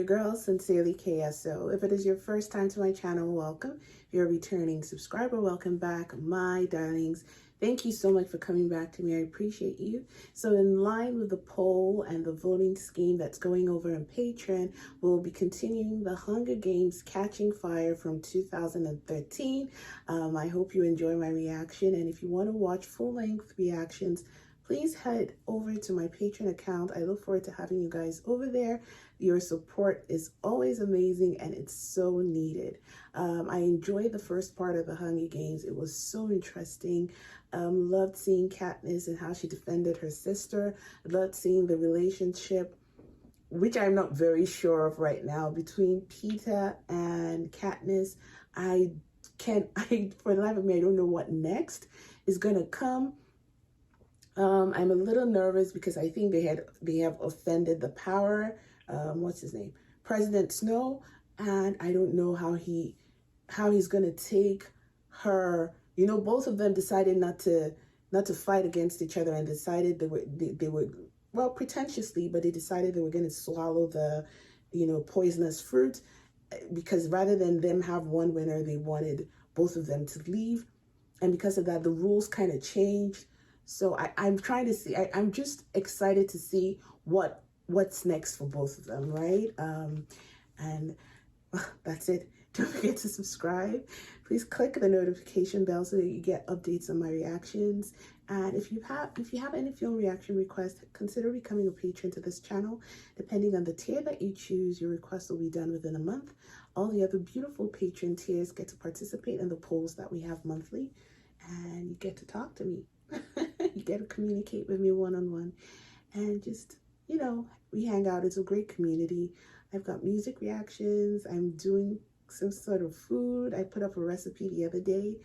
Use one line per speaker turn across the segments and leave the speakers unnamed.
girl, Sincerely KSO. If it is your first time to my channel, welcome. If you're a returning subscriber, welcome back, my darlings. Thank you so much for coming back to me. I appreciate you. So in line with the poll and the voting scheme that's going over on Patreon, we'll be continuing the Hunger Games Catching Fire from 2013. I hope you enjoy my reaction. And if you want to watch full-length reactions, please head over to my Patreon account. I look forward to having you guys over there. Your support is always amazing and it's so needed. I enjoyed the first part of the Hunger Games. It was so interesting. Loved seeing Katniss and how she defended her sister. Loved seeing the relationship, which I'm not very sure of right now, between Peeta and Katniss. For the life of me, I don't know what next is gonna come. I'm a little nervous because I think they have offended the power, what's his name, President Snow, and I don't know how he's gonna take her. You know, both of them decided not to fight against each other and decided they were well, pretentiously, but they decided they were going to swallow the, poisonous fruit, because rather than them have one winner, they wanted both of them to leave, and because of that, the rules kind of changed. So I'm trying to see. I'm just excited to see what's next for both of them, right? And that's it. Don't forget to subscribe. Please click the notification bell so that you get updates on my reactions. And if you have any film reaction requests, consider becoming a patron to this channel. Depending on the tier that you choose, your request will be done within a month. All the other beautiful patron tiers get to participate in the polls that we have monthly, and you get to talk to me. You get to communicate with me one-on-one, and just, we hang out. It's a great community. I've got music reactions. I'm doing some sort of food. I put up a recipe the other day.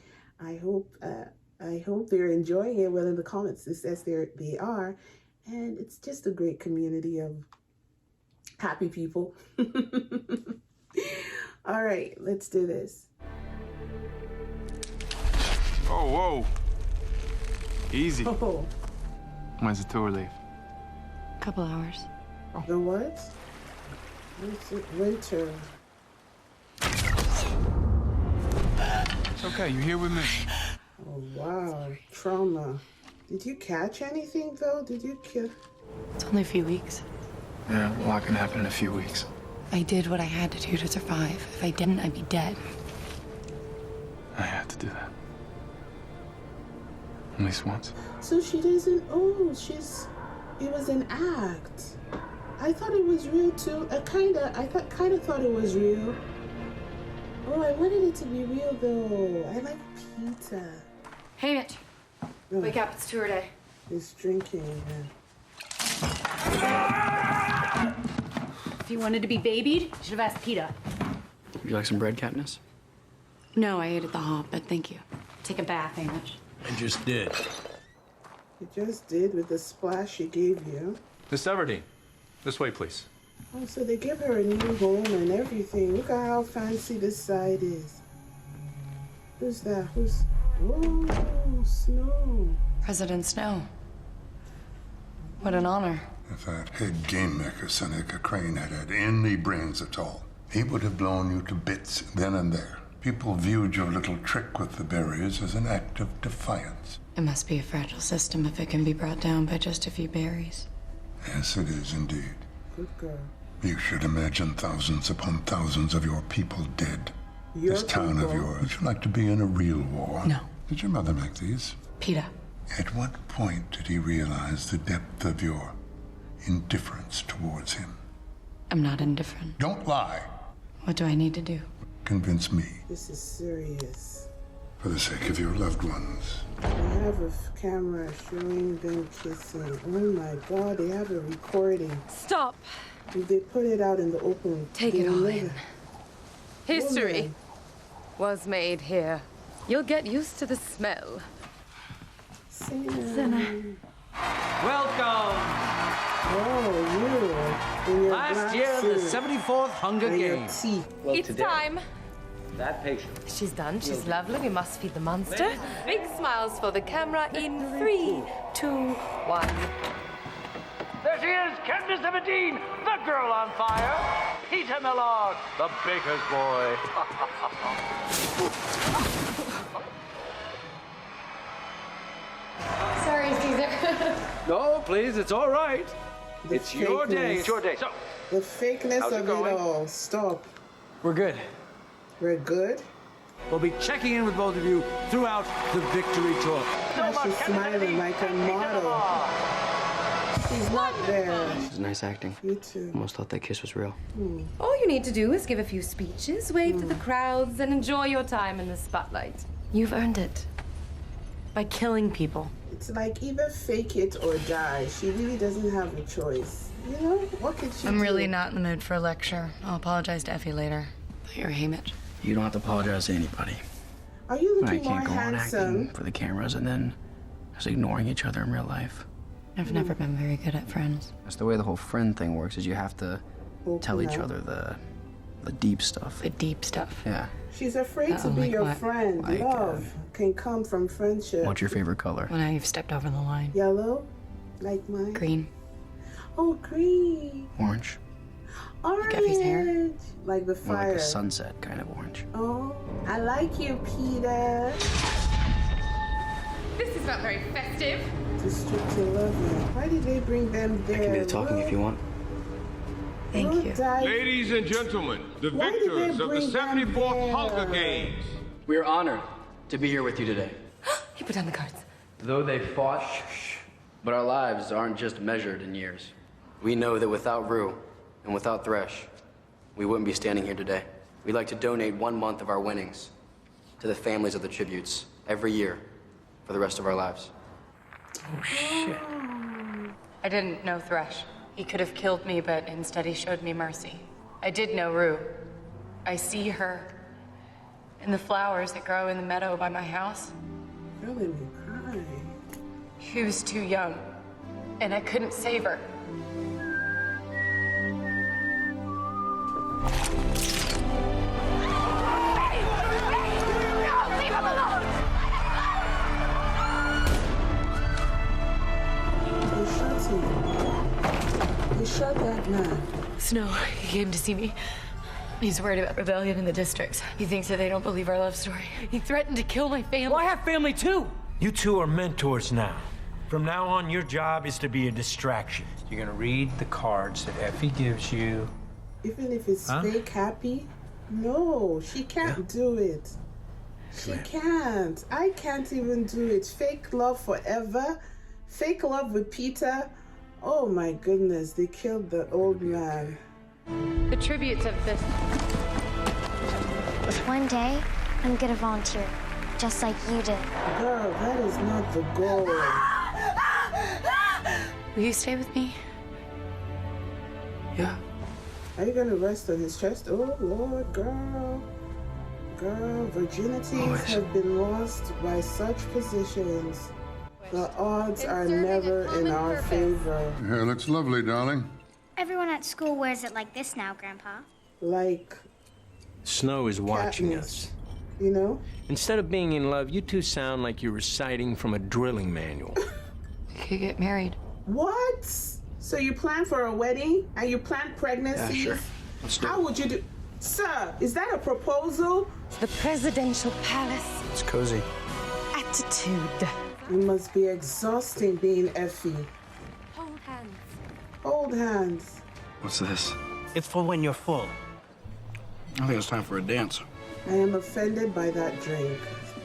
I hope they're enjoying it. Well, in the comments it says they are, and it's just a great community of happy people. All right, let's do this.
Oh, whoa. Easy.
Oh.
When's the tour leave?
Couple hours.
Oh. The what? Winter.
It's okay, you're here with me.
Oh, wow. Trauma. Did you catch anything, though? Did you kill?
It's only a few weeks.
Yeah, a lot can happen in a few weeks.
I did what I had to do to survive. If I didn't, I'd be dead.
I had to do that. At least once.
So she doesn't. Oh, it was an act. I thought it was real too. I kind of thought it was real. Oh, I wanted it to be real though. I like Peeta.
Hey, Mitch.
Oh,
Wake up, it's tour day.
he's drinking again.
If you wanted to be babied, you should have asked Peeta.
Would you like some bread, Katniss?
No, I ate at the hop, but thank you. Take a bath, hey, Mitch.
I just did.
You just did with the splash she gave you.
Miss Everdeen, this way, please.
Oh, so they give her a new home and everything. Look at how fancy this side is. Who's that? Oh, Snow.
President Snow. What an honor.
If that head game maker, Seneca Crane, had had any brains at all, he would have blown you to bits then and there. People viewed your little trick with the berries as an act of defiance.
It must be a fragile system if it can be brought down by just a few berries.
Yes, it is indeed.
Good girl.
You should imagine thousands upon thousands of your people dead. This town of yours. Would you like to be in a real war?
No.
Did your mother make these?
Peeta.
At what point did he realize the depth of your indifference towards him?
I'm not indifferent.
Don't lie.
What do I need to do?
Convince me,
This is serious.
for the sake of your loved ones.
They have a camera showing them kissing. Oh my God, they have a recording.
Stop.
If they put it out in the open,
Take it all in. History
Woman.
was made here. You'll get used to the smell.
Sinner.
Welcome!
Oh, you. In your
Last
black
year, the
suit
74th Hunger
and your
Games.
teeth.
Well,
It's time.
That patient.
She's done. She's lovely. We must feed the monster. Big smiles for the camera in 3, 2, 1.
There she is, Candace Everdeen, the girl on fire. Peter Millard, the baker's boy.
Sorry, Caesar.
No, please, it's all right. It's your day.
fakeness.
It's your day. So,
The fakeness
How's it
of
going?
it all. Stop.
We're good.
We're good.
we'll be checking in with both of you throughout the victory tour.
She's smiling like a model. She's not there.
It was nice acting.
You too.
Almost thought that kiss was real.
All you need to do is give a few speeches, wave to the crowds, and enjoy your time in the spotlight. You've earned it. By killing people.
It's like either fake it or die. She really doesn't have a choice. You know? What could she
I'm
do?
really not in the mood for a lecture. I'll apologize to Effie later. You're Haymitch.
You don't have to apologize to anybody.
Are you
I
looking more
can't go on
handsome?
acting for the cameras and then just ignoring each other in real life.
I've never been very good at friends.
That's the way the whole friend thing works, is you have to tell each
up.
other the deep stuff.
The deep stuff.
Yeah.
She's afraid to be
like
your
what?
friend.
Like,
Love can come from friendship.
What's your favorite color?
Well, now you've stepped over the line.
Yellow? Like mine?
Green.
Oh, green.
Orange.
Orange.
Effie's hair?
Like the
More
fire.
like a sunset kind of orange.
Oh, I like you, Peter.
This is not very festive.
District 11. Why did they bring them there?
I can do the talking if you want.
Thank you.
Ladies and gentlemen, the
Why did they
victors of the
bring them
74th
there?
Hunger Games.
We are honored to be here with you today.
You put down the cards.
Though they fought, but our lives aren't just measured in years. We know that without Rue and without Thresh, we wouldn't be standing here today. We'd like to donate 1 month of our winnings to the families of the tributes every year for the rest of our lives.
Oh, shit. I didn't know Thresh. He could have killed me, but instead he showed me mercy. I did know Rue. I see her in the flowers that grow in the meadow by my house.
You're making me cry.
She was too young, and I couldn't save her.
Leave him alone!
They shot him. They shot that man.
Snow, he came to see me. He's worried about rebellion in the districts. He thinks that they don't believe our love story. He threatened to kill my family.
Well, I have family too. You two are mentors now. From now on, your job is to be a distraction. You're gonna read the cards that Effie gives you.
Even if it's fake happy, no, she can't do it. She can't. I can't even do it. Fake love forever. Fake love with Peter. Oh my goodness, they killed the old man.
The tributes of this.
One day, I'm gonna volunteer, just like you did.
Girl, that is not the goal.
Will you stay with me?
Yeah.
Are you gonna rest on his chest? Oh Lord, girl. Girl, virginities have been lost by such positions. The odds are never in our favor.
Your hair looks lovely, darling.
Everyone at school wears it like this now, Grandpa.
Like
Snow is watching
Katniss,
us.
You know?
Instead of being in love, you two sound like you're reciting from a drilling manual.
We could get married.
What? So you plan for a wedding and you plan pregnancies?
Yeah, sure. Let's do
How
it.
would you do? Sir, is that a proposal?
The presidential palace.
It's cozy.
Attitude.
It must be exhausting being Effie.
Hold hands.
Hold hands.
What's this?
It's for when you're full.
I think it's time for a dance.
I am offended by that drink.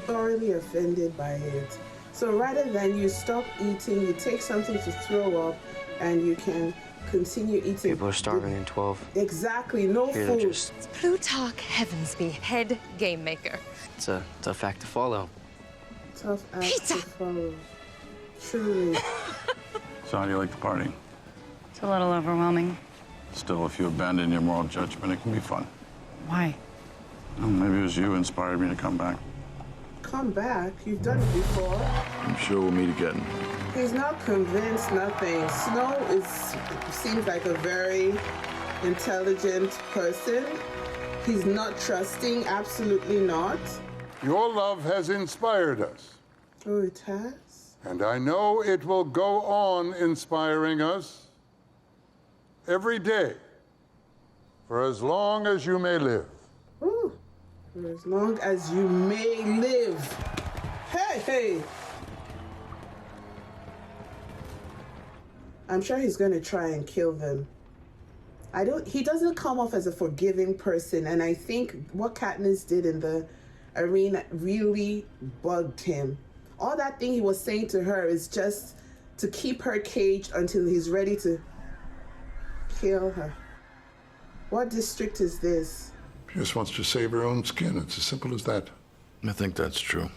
Thoroughly offended by it. So rather than you stop eating, you take something to throw up and you can continue eating.
People are starving in 12.
Exactly, no
Here they're
food.
just,
Plutarch Heavensby, head game maker.
it's a fact to follow.
Tough act to
Pizza.
follow. Truly.
So how do you like the party?
It's a little overwhelming.
Still, if you abandon your moral judgment, it can be fun.
Why?
Well, maybe it was you who inspired me to come back.
Come back. You've done it before.
I'm sure we'll meet again.
He's not convinced, nothing. Snow seems like a very intelligent person. He's not trusting, absolutely not.
Your love has inspired us,
Oh, it has?
and I know it will go on inspiring us every day for as long as you may live.
Ooh, for as long as you may live. Hey, hey. I'm sure he's going to try and kill them. He doesn't come off as a forgiving person, and I think what Katniss did in the arena really bugged him. All that thing he was saying to her is just to keep her caged until he's ready to kill her. What district is this?
She just wants to save her own skin. It's as simple as that.
I think that's true.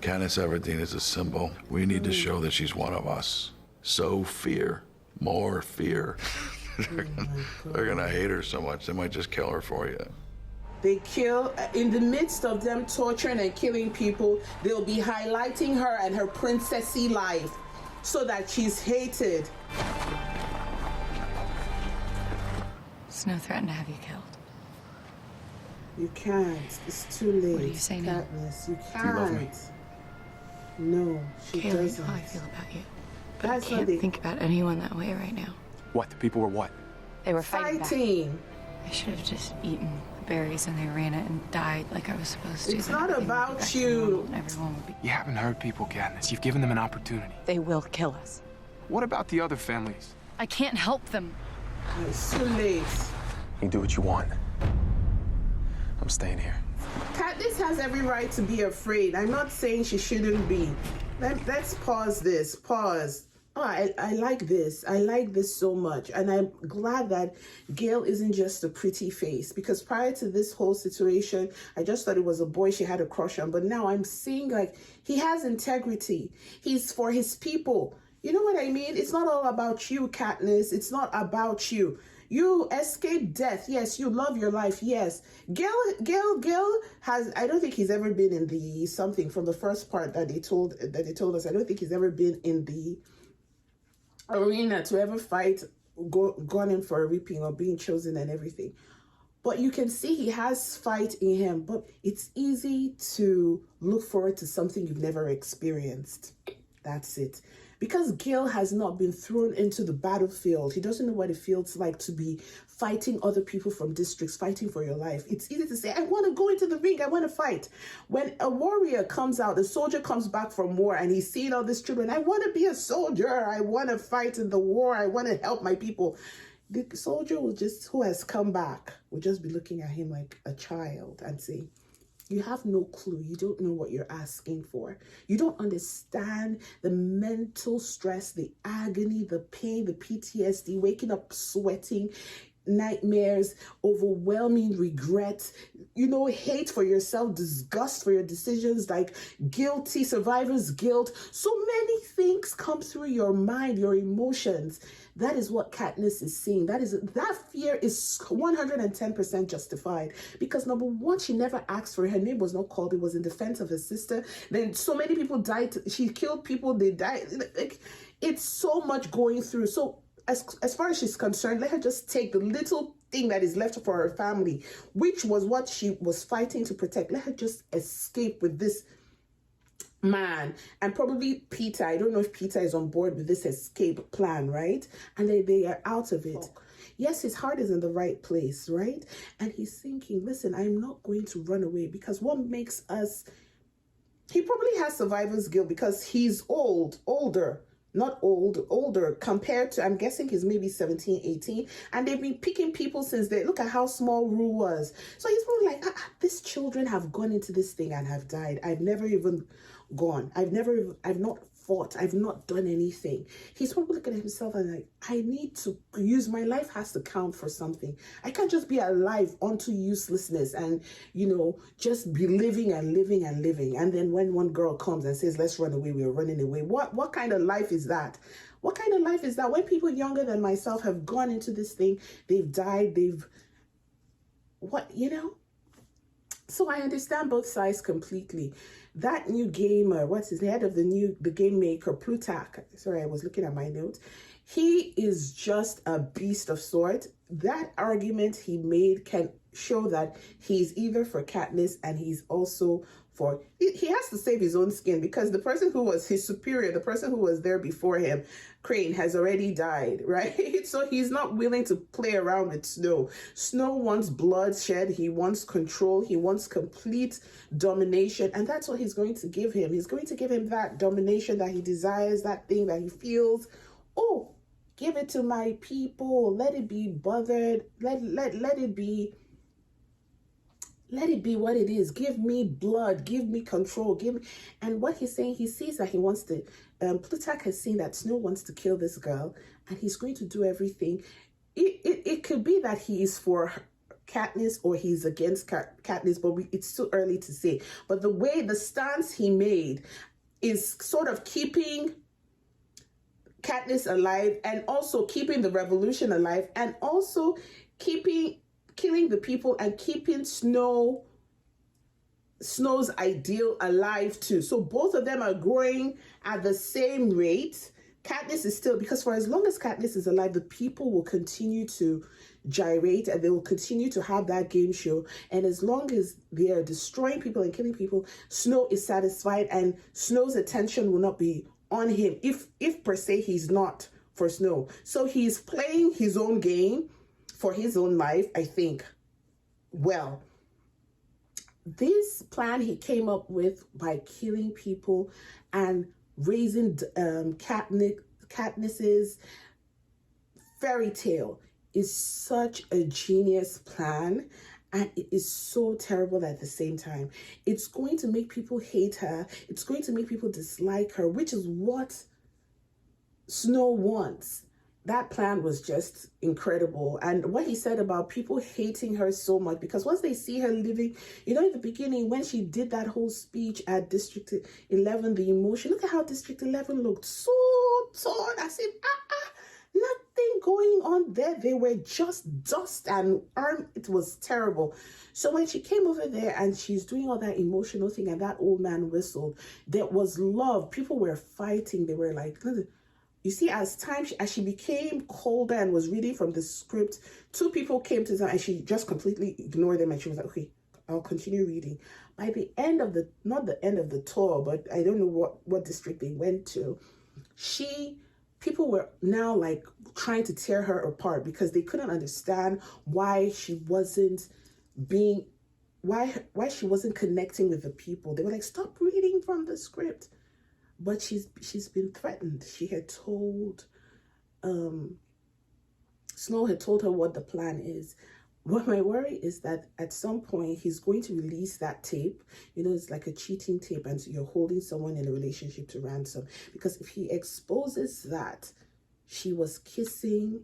Katniss Everdeen is a symbol. We need to show that she's one of us. Sow fear. More fear. They're gonna hate her so much, they might just kill her for you.
They kill, in the midst of them torturing and killing people, they'll be highlighting her and her princessy life so that she's hated.
Snow threatened to have you killed.
You can't. It's too late.
What do you say now?
Katniss, you can't.
Do you love me?
No, she
Kaylee,
doesn't.
you know how I feel about you. But
That's
I can't
not the-
think about anyone that way right now.
What? The people were what?
They were fighting back. I should have just eaten the berries in the arena and died like I was supposed to.
It's
Then
not
everything would be
about
back to
you.
normal and everyone would be...
You haven't hurt people, Katniss. You've given them an opportunity.
They will kill us.
What about the other families?
I can't help them.
It's too late.
You do what you want. I'm staying here.
Katniss has every right to be afraid. I'm not saying she shouldn't be. Let's pause this. Pause. Oh, I like this. I like this so much. And I'm glad that Gail isn't just a pretty face, because prior to this whole situation, I just thought it was a boy she had a crush on. But now I'm seeing like he has integrity. He's for his people. You know what I mean? It's not all about you, Katniss. It's not about you. You escaped death. Yes, you love your life. Yes. Gil has, I don't think he's ever been in the something from the first part that they told us. I don't think he's ever been in the arena to ever fight, gone in for a reaping or being chosen and everything. But you can see he has fight in him, but it's easy to look forward to something you've never experienced. That's it. Because Gil has not been thrown into the battlefield, he doesn't know what it feels like to be fighting other people from districts, fighting for your life. It's easy to say, I want to go into the ring, I want to fight. When a warrior comes out, a soldier comes back from war and he's seeing all these children, I want to be a soldier, I want to fight in the war, I want to help my people. The soldier who has come back, will just be looking at him like a child and say, you have no clue. You don't know what you're asking for. You don't understand the mental stress, the agony, the pain, the PTSD, waking up sweating, nightmares, overwhelming regret, hate for yourself, disgust for your decisions, like guilty, survivor's guilt. So many things come through your mind, your emotions. That is what Katniss is seeing. That fear is 110% justified, because number one, she never asked for it. Her name was not called. It was in defense of her sister. Then so many people died. She killed people. They died. It's so much going through. So as far as she's concerned, let her just take the little thing that is left for her family, which was what she was fighting to protect. Let her just escape with this man, and probably Peter. I don't know if Peter is on board with this escape plan, right? And they are out of it. Yes, his heart is in the right place, right? And he's thinking, listen, I'm not going to run away, because what makes us... He probably has survivor's guilt because he's older compared to, I'm guessing he's maybe 17, 18, and they've been picking people since look at how small Rue was. So he's probably like, these children have gone into this thing and have died. I've never even gone. I've not fought. I've not done anything. He's probably looking at himself and like, I need to use, my life has to count for something. I can't just be alive onto uselessness and, just be living and living and living. And then when one girl comes and says, let's run away, we're running away. What kind of life is that? What kind of life is that? When people younger than myself have gone into this thing, they've died, So I understand both sides completely. That new gamer, what's his head of the game maker, Plutarch. Sorry, I was looking at my notes. He is just a beast of sorts. That argument he made can show that he's either for Katniss and he's also for. He has to save his own skin because the person who was his superior, the person who was there before him, Crane, has already died, right? So he's not willing to play around with Snow. Snow wants bloodshed. He wants control. He wants complete domination. And that's what he's going to give him. He's going to give him that domination that he desires, that thing that he feels. Oh, give it to my people. Let it be bothered. Let it be. Let it be what it is. Give me blood. Give me control. Give me. And what he's saying, he sees that he wants to. Plutarch has seen that Snow wants to kill this girl, and he's going to do everything. It could be that he's for Katniss or he's against Katniss, but it's too early to say. But the stance he made is sort of keeping Katniss alive, and also keeping the revolution alive, and also killing the people and keeping Snow's ideal alive too. So both of them are growing at the same rate. Katniss is still, because for as long as Katniss is alive, the people will continue to gyrate and they will continue to have that game show. And as long as they are destroying people and killing people, Snow is satisfied, and Snow's attention will not be on him if per se he's not for Snow. So he's playing his own game for his own life, I think. Well, this plan he came up with by killing people and raising Katniss's fairy tale is such a genius plan, and it is so terrible at the same time. It's going to make people hate her. It's going to make people dislike her, which is what Snow wants. That plan was just incredible. And what he said about people hating her so much, because once they see her living, you know, in the beginning, when she did that whole speech at District 11, the emotion, look at how District 11 looked, so torn, as if, nothing going on there. They were just dust and it was terrible. So when she came over there and she's doing all that emotional thing and that old man whistled, there was love. People were fighting. They were like, you see, as she became colder and was reading from the script, two people came to her and she just completely ignored them, and she was like, okay, I'll continue reading. By the end of not the end of the tour, but I don't know what district they went to, people were now like trying to tear her apart because they couldn't understand why she wasn't why she wasn't connecting with the people. They were like, stop reading from the script. But she's been threatened. She had told, Snow had told her what the plan is. What my worry is that at some point he's going to release that tape. You know, it's like a cheating tape, and so you're holding someone in a relationship to ransom. Because if he exposes that she was kissing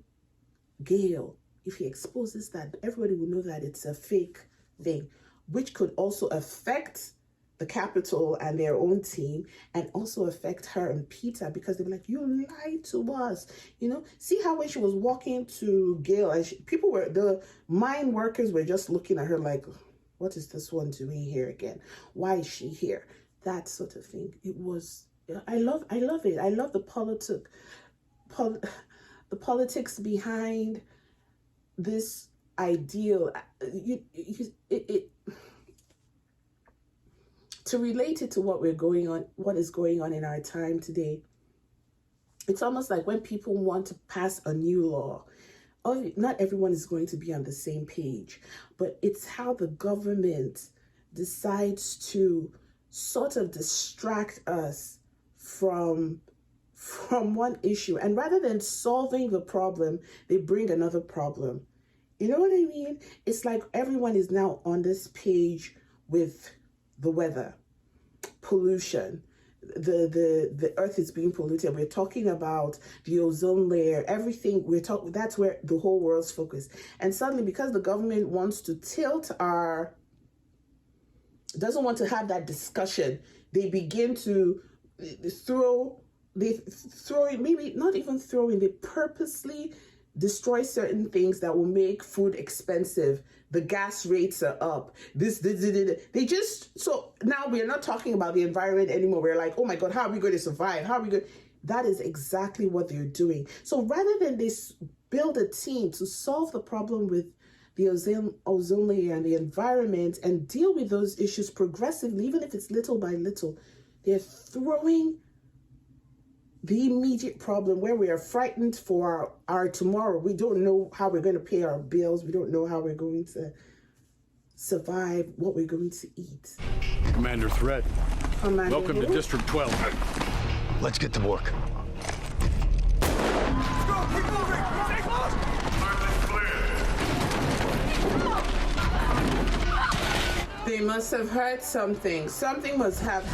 Gale, if he exposes that, everybody will know that it's a fake thing, which could also affect the Capitol and their own team, and also affect her and Peter, because they were like, you lied to us. You know, see how when she was walking to Gale, and the mine workers were just looking at her like, what is this one doing here again? Why is she here? That sort of thing. It was, I love it. I love the politics behind this ideal. To relate it to what is going on in our time today, it's almost like when people want to pass a new law, not everyone is going to be on the same page, but it's how the government decides to sort of distract us from one issue. And rather than solving the problem, they bring another problem. You know what I mean? It's like everyone is now on this page with the weather, pollution, the earth is being polluted. We're talking about the ozone layer, everything that's where the whole world's focus. And suddenly, because the government wants to doesn't want to have that discussion, they begin to they purposely destroy certain things that will make food expensive. The gas rates are up. So now we're not talking about the environment anymore. We're like, oh my God, how are we going to survive? That is exactly what they're doing. So rather than they build a team to solve the problem with the ozone layer and the environment and deal with those issues progressively, even if it's little by little. They're throwing the immediate problem where we are frightened for our tomorrow. We don't know how we're going to pay our bills. We don't know how we're going to survive, what we're going to eat.
Commander Threat,
Commander
welcome to
who?
District 12.
Let's get to work.
They must have heard something. Something must have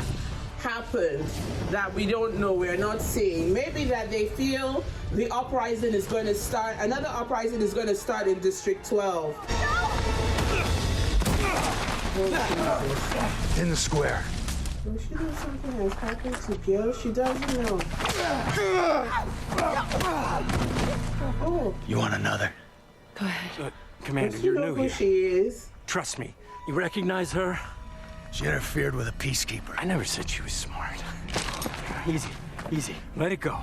happened that we don't know, we're not seeing. Maybe that they feel the uprising is going to start, another uprising is going to start in District 12.
In the square.
Well, she knows something has happened to Quell. She doesn't know. Oh.
You want another?
Go ahead.
Commander,
Does she
you're
know
new
who
here.
she is?
Trust me. You recognize her?
She interfered with a peacekeeper.
I never said she was smart. Easy, easy. Let it go.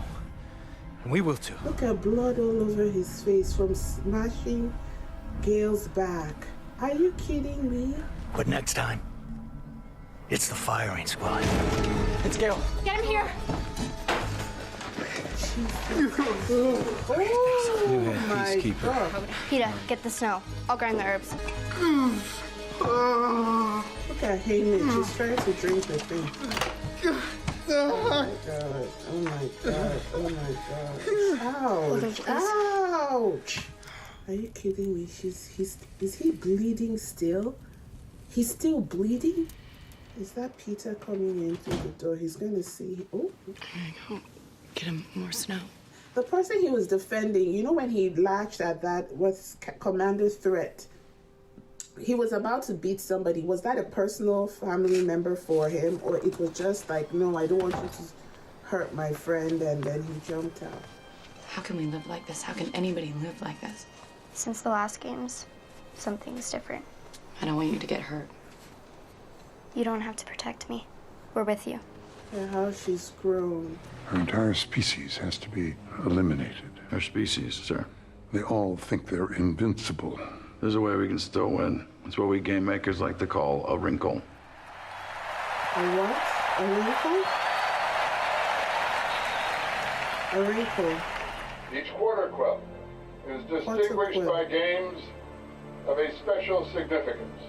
And we will too.
Look at blood all over his face from smashing Gail's back. Are you kidding me?
But next time, it's the firing squad.
It's Gail.
Get him here!
Oh my
peacekeeper.
God.
Peter, get the snow. I'll grind the herbs.
Look at Hamish. He's trying to drink the thing. Oh my God. Oh my God. Oh my God. Ouch. Ouch. Are you kidding me? Is he bleeding still? He's still bleeding? Is that Peter coming in through the door? He's going to see. Oh.
Get him more snow.
The person he was defending, you know, when he latched at that was Commander Threat. He was about to beat somebody. Was that a personal family member for him? Or it was just like, no, I don't want you to hurt my friend, and then he jumped out?
How can we live like this? How can anybody live like this?
Since the last games, something's different.
I don't want you to get hurt.
You don't have to protect me. We're with you.
Yeah, how she's grown.
Her entire species has to be eliminated.
Our species, sir.
They all think they're invincible.
There's a way we can still win. It's what we game makers like to call a wrinkle.
A what? A wrinkle? A wrinkle.
Each quarter, Quell, is distinguished by games of a special significance.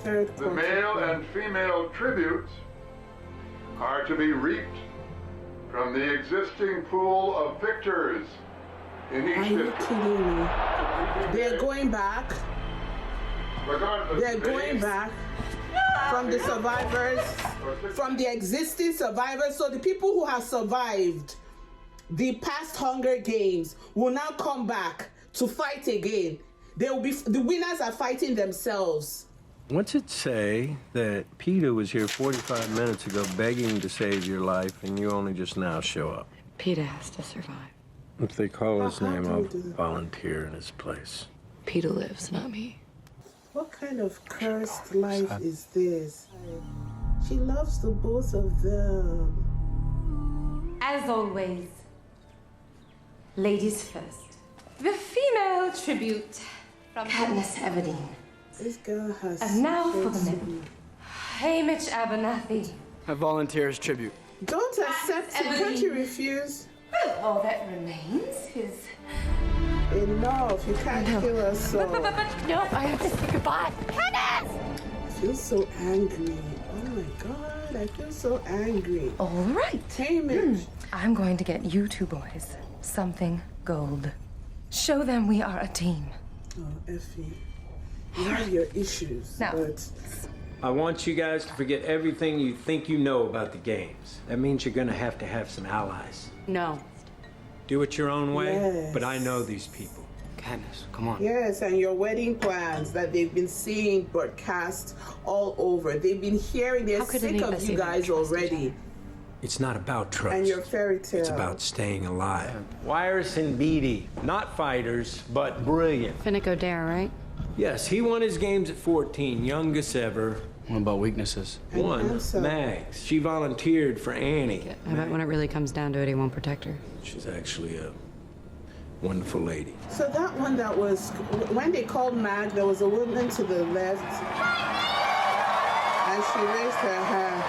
Third
The
quarter.
male and female tributes are to be reaped from the existing pool of victors in each
Are you
district.
kidding me? They're going back.
Regardless
They're
of
going
age,
back from the survivors, from the existing survivors. So the people who have survived the past Hunger Games will now come back to fight again. They will be, the winners are fighting themselves.
What's it say that Peter was here 45 minutes ago begging to save your life and you only just now show up?
Peter has to survive.
If they call his
How
name,
do
I'll
we do that?
volunteer in his place.
Peter lives, not me.
What kind of cursed life is this? She loves the both of them.
As always, ladies first. The female tribute from Katniss Everdeen.
This girl has.
And now for the
sense.
men. Hamish Abernathy.
I volunteer as tribute.
Don't accept it. Can't you refuse?
Well, all that remains is...
Enough. You can't kill us so.
But no, I have to say goodbye. Katniss!
I feel so angry. Oh my God, I feel so angry.
All right.
Hamish.
I'm going to get you two boys something gold. Show them we are a team.
Oh, Effie. You have your issues,
Now.
but
I want you guys to forget everything you think you know about the games. That means you're gonna have to have some allies.
No.
Do it your own way,
Yes.
but I know these people.
Katniss, come on.
yes, and your wedding plans that they've been seeing broadcast all over. They've been hearing. They're
How could any
sick
of
of
us
you
even
guys
trust each
already.
It's not about trust.
And your fairy tale.
It's about staying alive. Wires and Beatty, not fighters, but brilliant.
Finnick O'Dare, right?
Yes, he won his games at 14, youngest ever.
What about weaknesses?
And
One,
handsome.
Max. She volunteered for Annie.
I bet when it really comes down to it, he won't protect her.
She's actually a Wonderful lady.
So that one that was, when they called Mag, there was a woman to the left, and she raised her hand.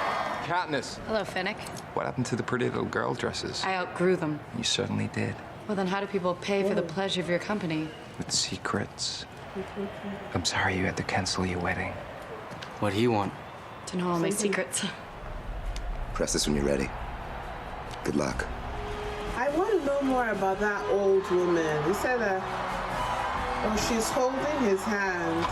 Katniss.
Hello, Finnick.
What happened to the pretty little girl dresses?
I outgrew them.
You certainly did.
Well, then how do people pay for the pleasure of your company?
With secrets. I'm sorry you had to cancel your wedding.
What'd he want?
To know all my secrets.
Press this when you're ready. Good luck.
I want to know more about that old woman. He said that, oh, she's holding his hand.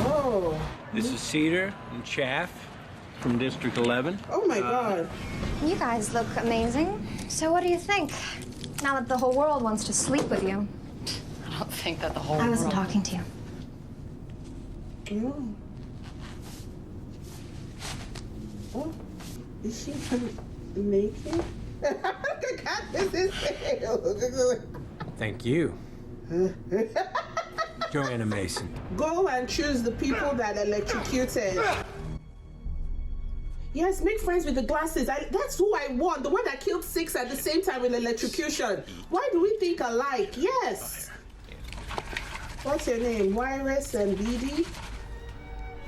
Oh.
This is Cedar and Chaff from District 11.
Oh my God.
You guys look amazing. So what do you think? Now that the whole world wants to sleep with you.
I don't think that the whole
I wasn't
world...
talking to you.
Oh. Oh. Is she naked? This is
Thank you. Joanna Mason.
Go and choose the people that electrocuted. Yes, make friends with the glasses. That's who I want. The one that killed 6 at the same time with electrocution. Why do we think alike? Yes. What's your name? Wireless and BD?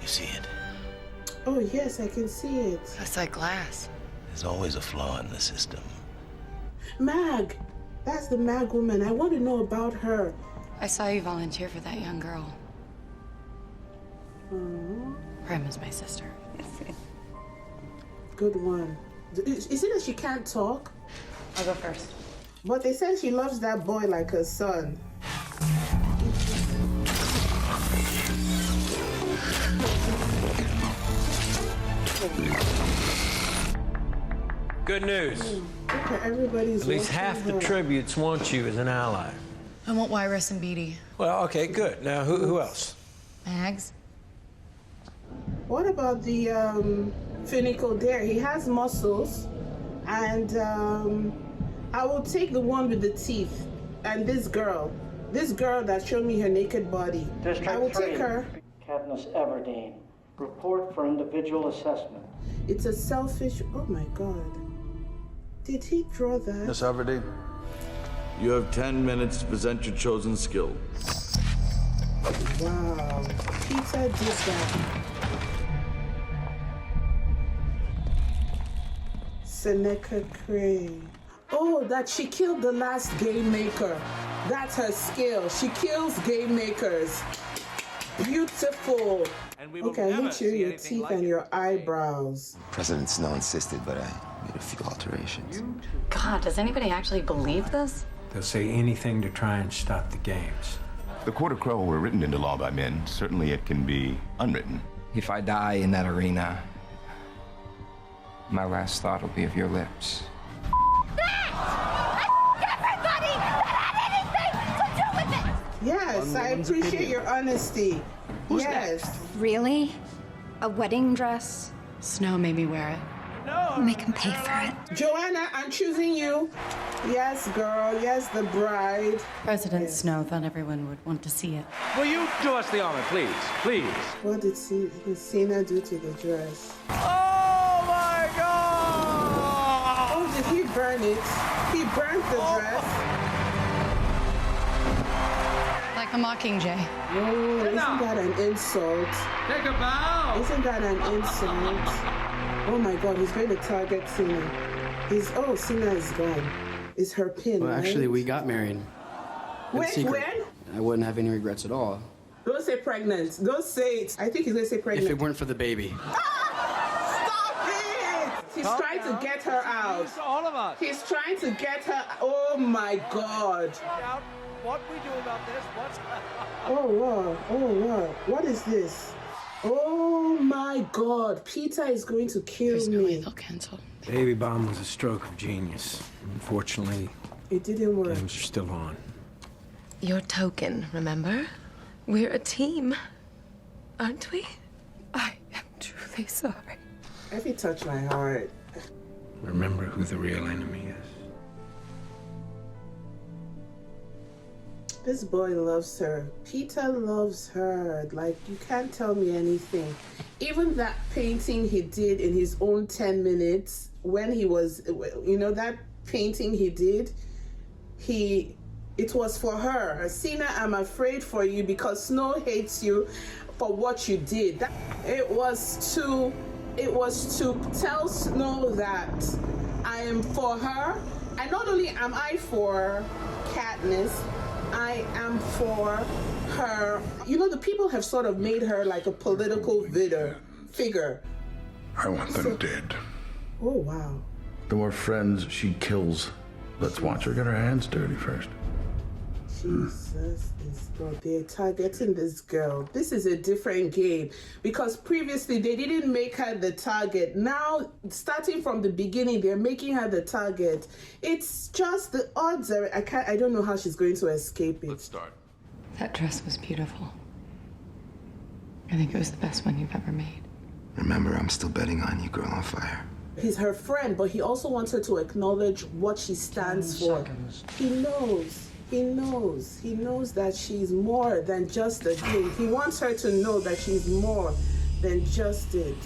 You see it?
Oh, yes, I can see it.
That's like glass.
There's always a flaw in the system.
Mag. That's the Mag woman. I want to know about her.
I saw you volunteer for that young girl. Prim is my sister.
Good one. Is it that she can't talk?
I'll go first.
But they said she loves that boy like her son.
Good news.
Okay, everybody's
At least
watching
half the
her.
tributes want you as an ally.
I want Wireless and Beatty.
Well, okay, good. Now, who else?
Mags?
What about the Finical Dare? He has muscles, and I will take the one with the teeth. And this girl that showed me her naked body. I will take her.
Katniss Everdeen. Report for individual assessment.
It's a selfish. Oh my God. Did he draw that?
Miss Everdeen, you have 10 minutes to present your chosen skill.
Wow. Peter did that. Seneca Cray. Oh, that she killed the last game maker. That's her skill. She kills game makers. Beautiful. Okay, I hate your teeth and your eyebrows.
President Snow insisted, but I made a few alterations.
God, does anybody actually believe this?
They'll say anything to try and stop the games.
The Court of Quell were written into law by men. Certainly it can be unwritten.
If I die in that arena, my last thought will be of your lips.
Everybody that had anything to do with it!
Yes, I appreciate your honesty. Yes.
Really? A wedding dress?
Snow made me wear it.
Make him pay for it.
Joanna, I'm choosing you. Yes, girl. Yes, the bride.
President Snow thought everyone would want to see it.
Will you do us the honor, please? Please.
What did Cena do to the dress?
Oh my God!
Oh, did he burn it? He burnt the dress.
Like a mockingjay.
Oh, isn't that an insult?
Take a bow!
Isn't that an insult? Oh my God, he's going to target Cena. Cena is gone. It's her pin,
Well, actually,
right?
we got married.
Wait, when?
I wouldn't have any regrets at all.
Don't say pregnant. Don't say it. I think he's going to say pregnant.
If it weren't for the baby.
Stop it! He's trying to get her out.
All of us.
He's trying to get her. Oh my God.
What we do about this? What's
Oh, wow. Oh, wow. What is this? Oh my God. Peter is going to kill
There's no
me.
way they'll cancel.
Baby bomb was a stroke of genius. Unfortunately,
It didn't work.
games are still on.
Your token, remember? We're a team, aren't we? I am truly sorry.
If you touch my heart.
Remember who the real enemy is.
This boy loves her. Peter loves her. Like, you can't tell me anything. Even that painting he did in his own 10 minutes when he was, you know, that painting he did, it was for her. Sina, I'm afraid for you because Snow hates you for what you did. It was to tell Snow that I am for her. And not only am I for Katniss, I am for her. You know, the people have sort of made her like a political figure.
I want them dead.
Oh, wow.
The more friends she kills, let's watch her get her hands dirty first.
Jesus, this girl, they're targeting this girl. This is a different game because previously they didn't make her the target. Now, starting from the beginning, they're making her the target. It's just the odds are, I don't know how she's going to escape it.
Let's start.
That dress was beautiful. I think it was the best one you've ever made.
Remember, I'm still betting on you, Girl on Fire.
He's her friend, but he also wants her to acknowledge what she stands for. He knows. He knows that she's more than just a game. He wants her to know that she's more than just it.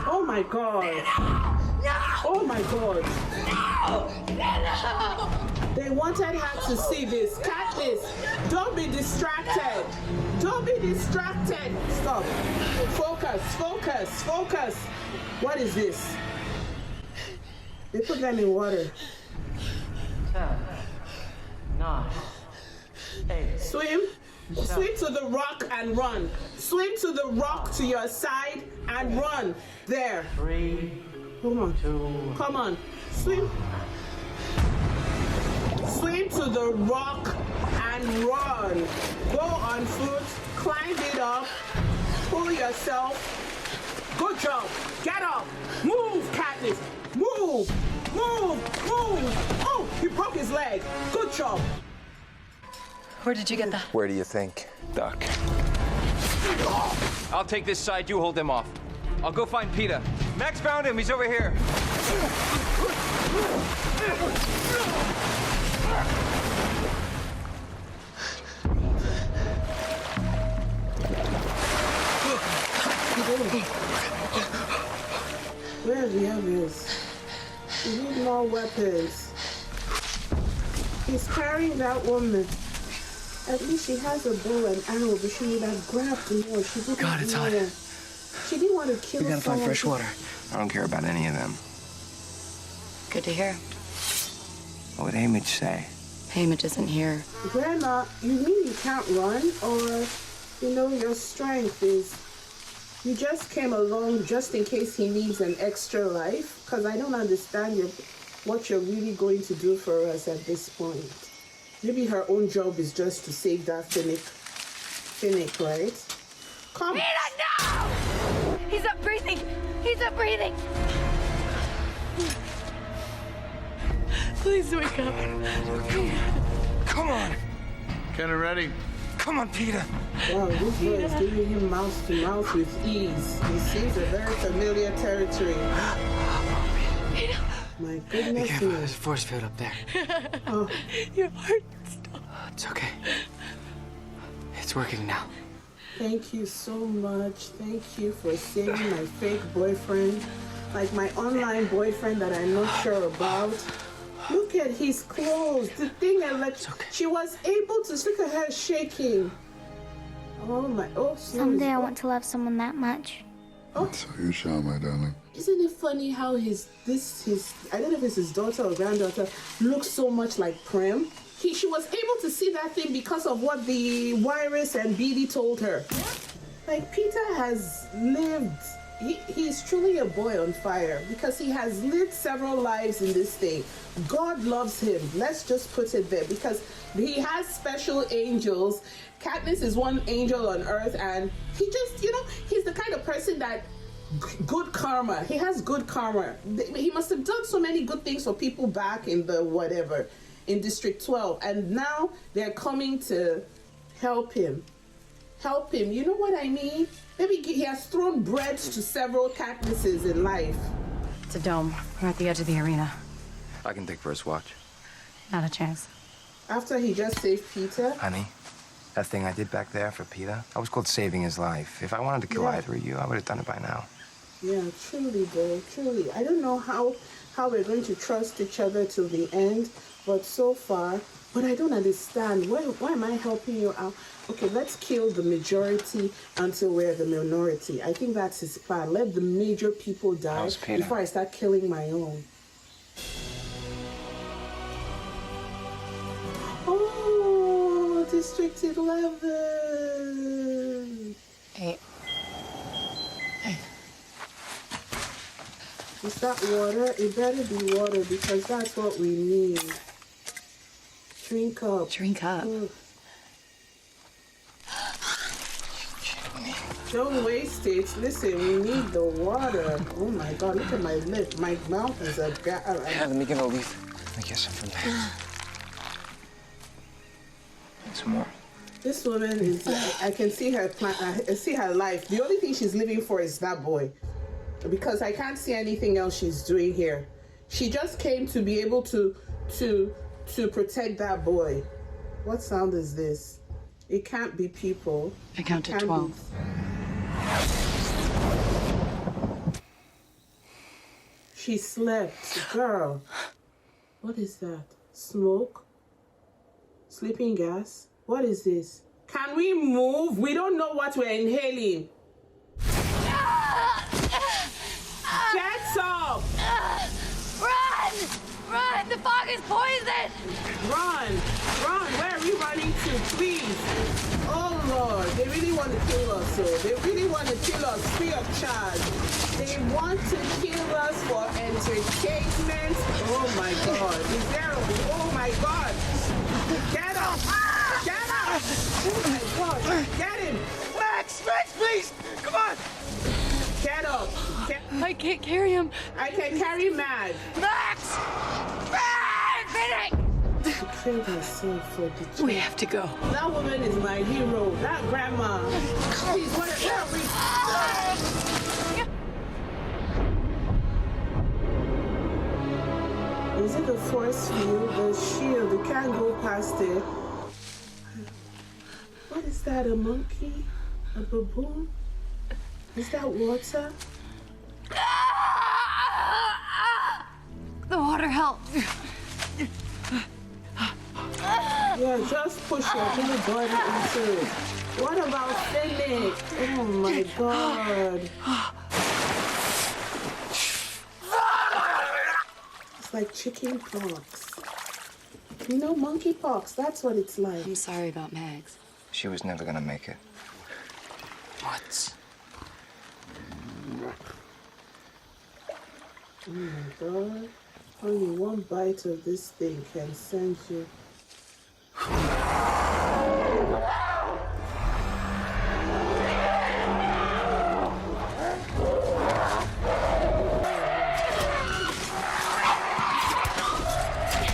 Oh my God. Oh my God. They wanted her to see this. Katniss, don't be distracted. Don't be distracted. Stop. Focus. What is this? They put them in water.
10, 9, 8.
Swim to the rock and run. Swim to the rock to your side and run. There.
3.
Come on.
2.
Come on. Swim. Swim to the rock and run. Go on foot. Climb it up. Pull yourself. Good job. Get up. Move, Katniss. Move. Oh, he broke his leg. Good job.
Where did you get that?
Where do you think? Duck.
I'll take this side, you hold them off. I'll go find Peter. Max found him, he's over here.
Where are the others? We need more weapons. He's carrying that woman. At least she has a bow and arrow, but she would have grabbed more. She didn't.
God, it's hot.
She didn't want to kill someone.
We gotta find fresh water.
I don't care about any of them.
Good to hear.
What would Hamish say?
Hamish isn't here.
Grandma, you mean you can't run? Or, your strength is... You just came along just in case he needs an extra life? Because I don't understand what you're really going to do for us at this point. Maybe her own job is just to save that Finnick, right? Come.
Peter, no! He's not breathing. Please wake up.
Come on.
Kenny ready?
Come on, Peter.
Wow, this boy is giving him mouth to mouth with ease. He seems a very familiar territory.
Peter.
My goodness.
Be careful, there's a force field up there.
Oh.
Your heart stopped. It's okay. It's working now.
Thank you so much. Thank you for saving my fake boyfriend. Like my online boyfriend that I'm not sure about. Look at his clothes. The thing that she was able to look at her shaking. Oh my! Oh,
someday I want to love someone that much.
Oh.
So you shall, my darling.
Isn't it funny how his I don't know if it's his daughter or granddaughter looks so much like Prem. She was able to see that thing because of what the virus and Beady told her. Like Peter has lived. He's truly a boy on fire because he has lived several lives in this thing. God loves him. Let's just put it there because he has special angels. Katniss is one angel on earth, and he just, he's the kind of person that good karma. He has good karma. He must have done so many good things for people back in the whatever, in District 12, and now they're coming to help him. You know what I mean? Maybe he has thrown bread to several Katnisses in life.
It's a dome. We're at the edge of the arena.
I can take first watch.
Not a chance.
After he just saved Peter?
Honey, that thing I did back there for Peter, I was called saving his life. If I wanted to kill either of you, I would have done it by now.
Yeah, truly, though, truly. I don't know how we're going to trust each other till the end, but so far, but I don't understand. Why am I helping you out? Okay, let's kill the majority until we're the minority. I think that's his plan. Let the major people die before I start killing my own. Oh, District 11.
Hey.
Is that water? It better be water because that's what we need. Drink up.
Drink up.
Don't waste it. Listen, we need the water. Oh my God, look at my lip. My mouth is a
Let me get a leaf. I guess I'm from there. Need some more.
This woman is, I can see her plan, I see her life. The only thing she's living for is that boy. Because I can't see anything else she's doing here. She just came to be able to protect that boy. What sound is this? It can't be people.
I counted 12.
She slept. Girl. What is that? Smoke? Sleeping gas? What is this? Can we move? We don't know what we're inhaling. Get up!
Run! Run! The fog is poison!
Run! Run! Where are we running to? Please! Oh Lord, they really want to kill us, so they really want to kill us free of charge. They want to kill us for entertainment. Oh my God! Is there a... Oh my God! Get up! Get up! Oh my God! Get him!
Max! Max, please! Come on!
Get up!
I can't carry him.
I can carry Mag.
Max! Max!
Killed herself for the
We have to go.
That woman is my hero. That grandma. Please, where are we? Is it the force field? The shield? You can't go past it. What is that? A monkey? A baboon? Is that water?
The water helps.
Yeah, just push your little body into it. What about Finnick? Oh my God. It's like chicken pox. You know, monkey pox, that's what it's like.
I'm sorry about Mags.
She was never gonna make it.
What?
Oh my God. Only one bite of this thing can send you.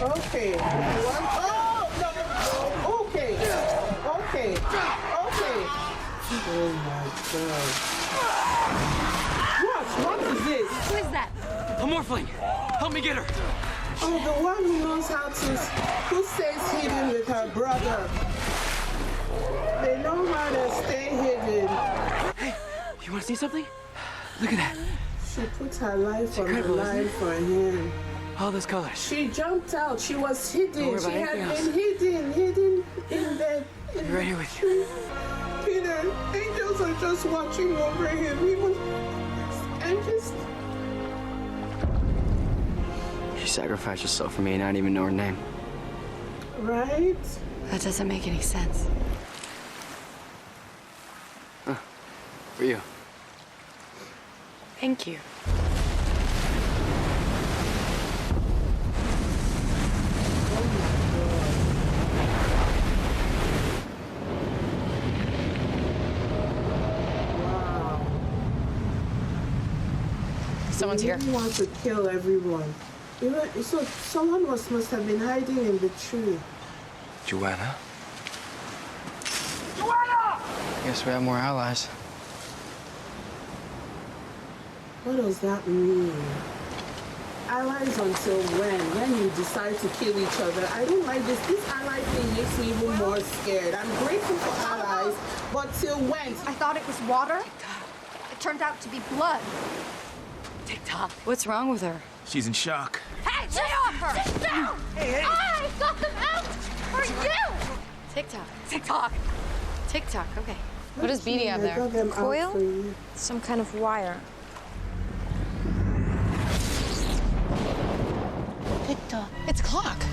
Okay. Oh, no. Okay. Okay. Okay. Oh my God. What is this?
Who is that?
A morphling! Help me get her!
Oh, the one who knows how to, who stays hidden with her brother. They know how to stay hidden.
Hey, you want to see something? Look at that.
She put her life on the line for him.
All those colors.
She jumped out. She was hidden. She had
anything
been hidden in bed.
Right here with you.
Peter, angels are just watching over him. He was, and just...
You sacrificed yourself for me and I didn't even know her name.
Right?
That doesn't make any sense.
Huh. For you.
Thank you. Someone's here.
He wants to kill everyone. So someone must have been hiding in the tree.
Joanna?
Joanna! Guess we have more allies.
What does that mean? Allies until when? When you decide to kill each other? I don't like this. This ally thing makes me even more scared. I'm grateful for allies, but till when?
I thought it was water. turned out to be blood.
TikTok. What's wrong with her?
She's in shock.
Hey, lay off her! Sit down!
Hey.
I got them out for you!
TikTok. TikTok, okay. What does Beady have there?
Coil? Some kind of wire.
TikTok. It's a clock.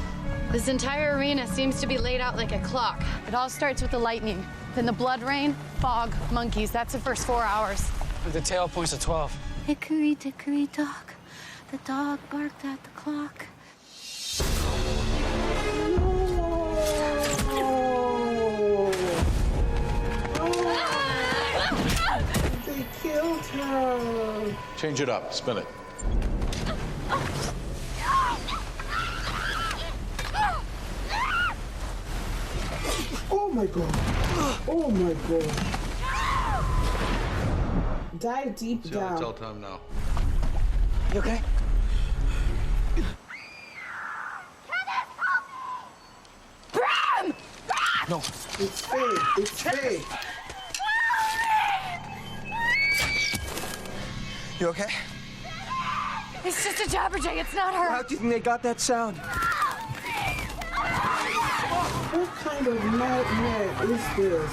This entire arena seems to be laid out like a clock. It all starts with the lightning, then the blood rain, fog, monkeys. That's the first 4 hours.
The tail points to 12.
Hickory dickory dock, the dog barked at the clock.
They killed her.
Change it up. Spin it.
Oh my god. Oh my god. Dive deep down.
Tell time now.
You okay?
Bram!
No.
It's fake. It's fake.
You okay?
It's just a jabberjay, it's not her.
How do you think they got that sound?
What kind of nightmare is this?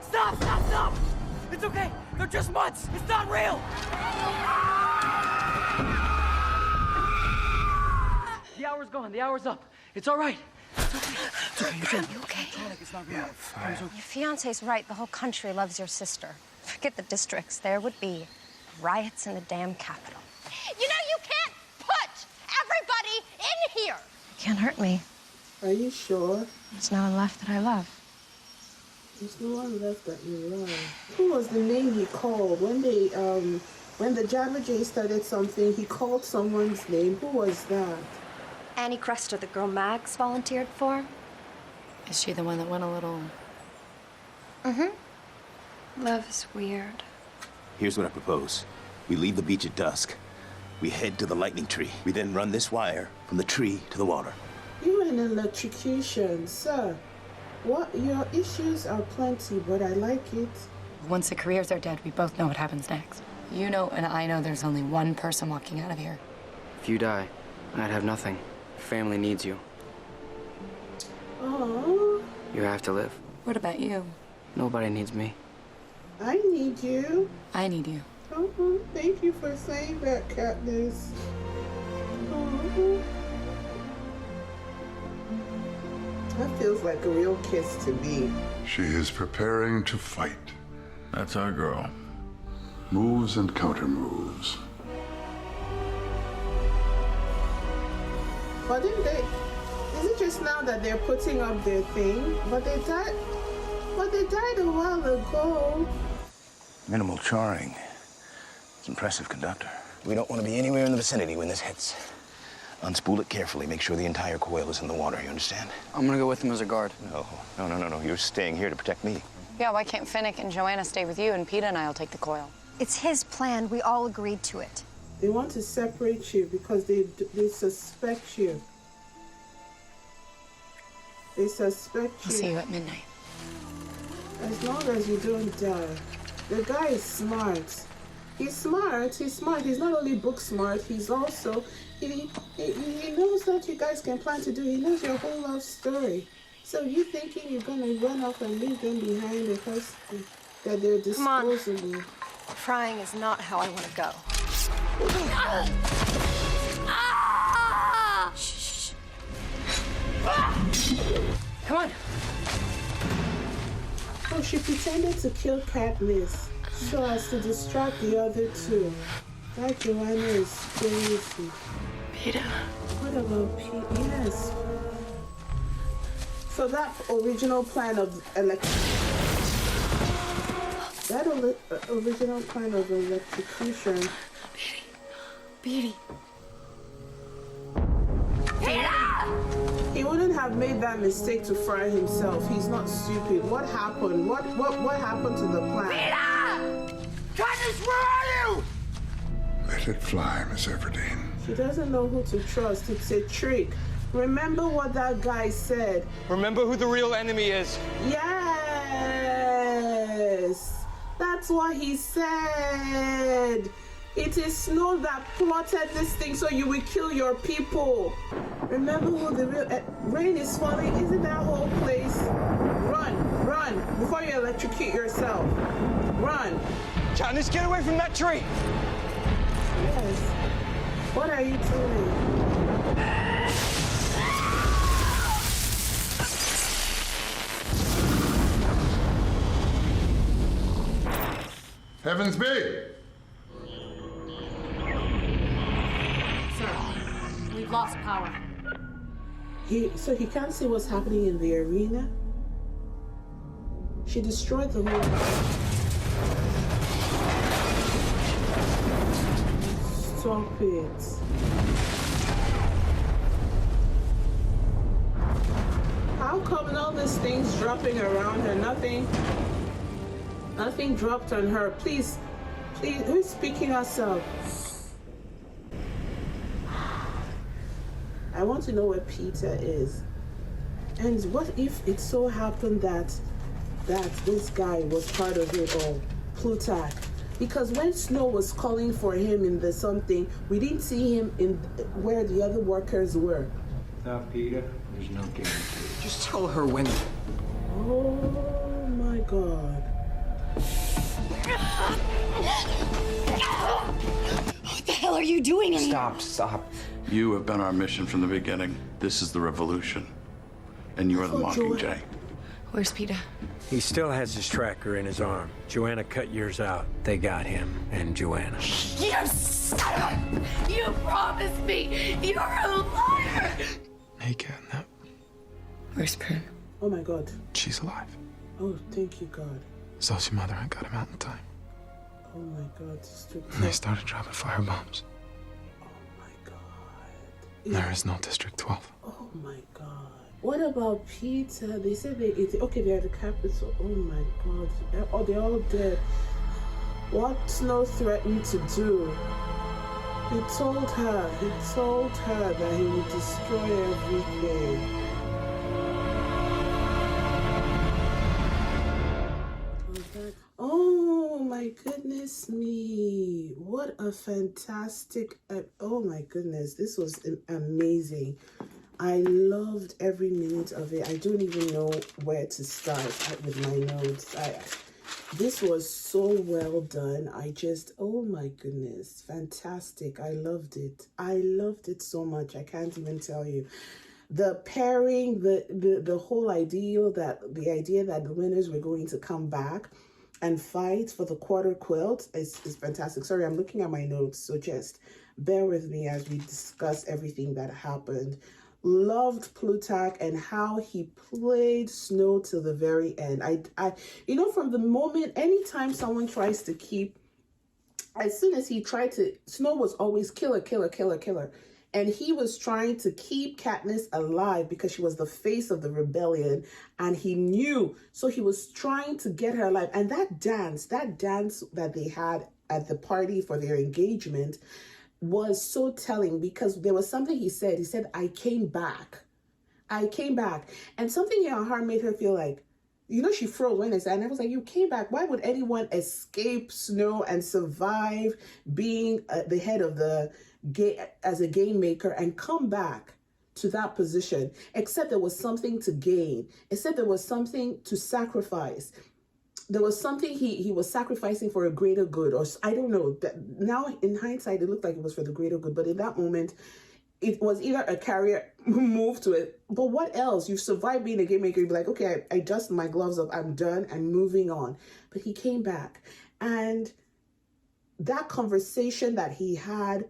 Stop! It's okay. They're just mutts. It's not real. The hour's gone. The hour's up. It's all right. It's okay.
You okay?
It's not real.
Your fiance's right. The whole country loves your sister. Forget the districts. There would be riots in the damn capital.
You know, you can't put everybody in here.
You can't hurt me.
Are you sure?
There's no one left that I love.
There's no one left that you love. Who was the name he called? When the Jabberjay started something, he called someone's name. Who was that?
Annie Crester, the girl Mags volunteered for.
Is she the one that went a little...
Mm-hmm. Love is weird.
Here's what I propose. We leave the beach at dusk. We head to the lightning tree. We then run this wire from the tree to the water.
You're an electrocution, sir. What? Your issues are plenty, but I like it.
Once the careers are dead, we both know what happens next. You know and I know there's only one person walking out of here.
If you die, I'd have nothing. Family needs you.
Oh.
You have to live.
What about you?
Nobody needs me.
I need you.
I need you.
Oh, thank you for saying that, Katniss. Oh. That feels like a real kiss to me.
She is preparing to fight.
That's our girl.
Moves and counter moves.
But didn't they? Is it just now that they're putting up their thing? But they died. But they died a while ago.
Minimal charring. It's impressive, conductor. We don't want to be anywhere in the vicinity when this hits. Unspool it carefully. Make sure the entire coil is in the water. You understand?
I'm gonna go with him as a guard.
No. You're staying here to protect me.
Yeah, why can't Finnick and Joanna stay with you and Peeta and I'll take the coil?
It's his plan. We all agreed to it.
They want to separate you because they suspect you. They suspect you.
I'll see you at midnight.
As long as you don't die. The guy is smart. He's smart. He's not only book smart, he's also, he knows what you guys can plan to do. He knows your whole love story. So you thinking you're going to run off and leave them behind because that they're disposable.
Come on. Crying is not how I want to go.
Shh. Come on.
Oh, she pretended to kill Katniss so as to distract the other two. That Joanna is crazy.
Peeta.
What about Peeta? Yes. So that original plan of electrocution.
Beady.
He wouldn't have made that mistake to fry himself. He's not stupid. What happened? What happened to the plan?
Katniss, where are you?
Let it fly, Miss Everdeen.
She doesn't know who to trust. It's a trick. Remember what that guy said.
Remember who the real enemy is.
Yes! That's what he said. It is Snow that plotted this thing so you will kill your people. Remember who the real... rain is falling. Isn't that whole place? Run, run, before you electrocute yourself. Run.
Janice, get away from that tree!
Yes. What are you doing?
Heavens be!
Sir, we've lost power.
So he can't see what's happening in the arena? She destroyed the whole... Stop it. How come all these things dropping around her? Nothing dropped on her. Please, who's speaking us up? I want to know where Peter is. And what if it so happened that this guy was part of it all, Plutarch? Because when Snow was calling for him in the something, we didn't see him in where the other workers were.
Without Peter, there's no guarantee.
Just tell her when.
Oh my God.
What the hell are you doing in here?
Stop.
You have been our mission from the beginning. This is the revolution. And you are the Mockingjay.
Where's Peter?
He still has his tracker in his arm. Joanna cut yours out. They got him and Joanna.
You son of a... You promised me! You're a liar!
Hey, Catnip.
Where's Prune?
Oh my God.
She's alive.
Oh, thank you, God.
So's your mother. I got him out in time.
Oh my God.
And they started dropping firebombs.
Oh my God.
There is no District 12.
Oh my God. What about Peter? They said okay, they're the capital. Oh my God. Oh, they're all dead. What Snow threatened to do? He told her that he would destroy everything. Oh my goodness me. What a fantastic, oh my goodness. This was amazing. I loved every minute of it. I don't even know where to start with my notes. This was so well done. Oh my goodness, fantastic. I loved it. I loved it so much. I can't even tell you. The pairing, the whole idea that the winners were going to come back and fight for the quarter quilt is fantastic. Sorry, I'm looking at my notes, so just bear with me as we discuss everything that happened. Loved Plutarch and how he played Snow till the very end. From the moment, anytime someone tries to keep, as soon as he tried to, Snow was always killer. And he was trying to keep Katniss alive because she was the face of the rebellion and he knew. So he was trying to get her alive. And that dance that they had at the party for their engagement was so telling because there was something he said. He said, I came back. And something in her heart made her feel like, she froze when they said, and I was like, you came back. Why would anyone escape Snow and survive being the head of the as a game maker and come back to that position, except there was something to gain, except there was something to sacrifice. There was something he was sacrificing for a greater good, or I don't know. Now in hindsight, it looked like it was for the greater good, but in that moment, it was either a career move to it. But what else? You've survived being a game maker. You'd be like, okay, I dust my gloves up. I'm done. I'm moving on. But he came back. And that conversation that he had,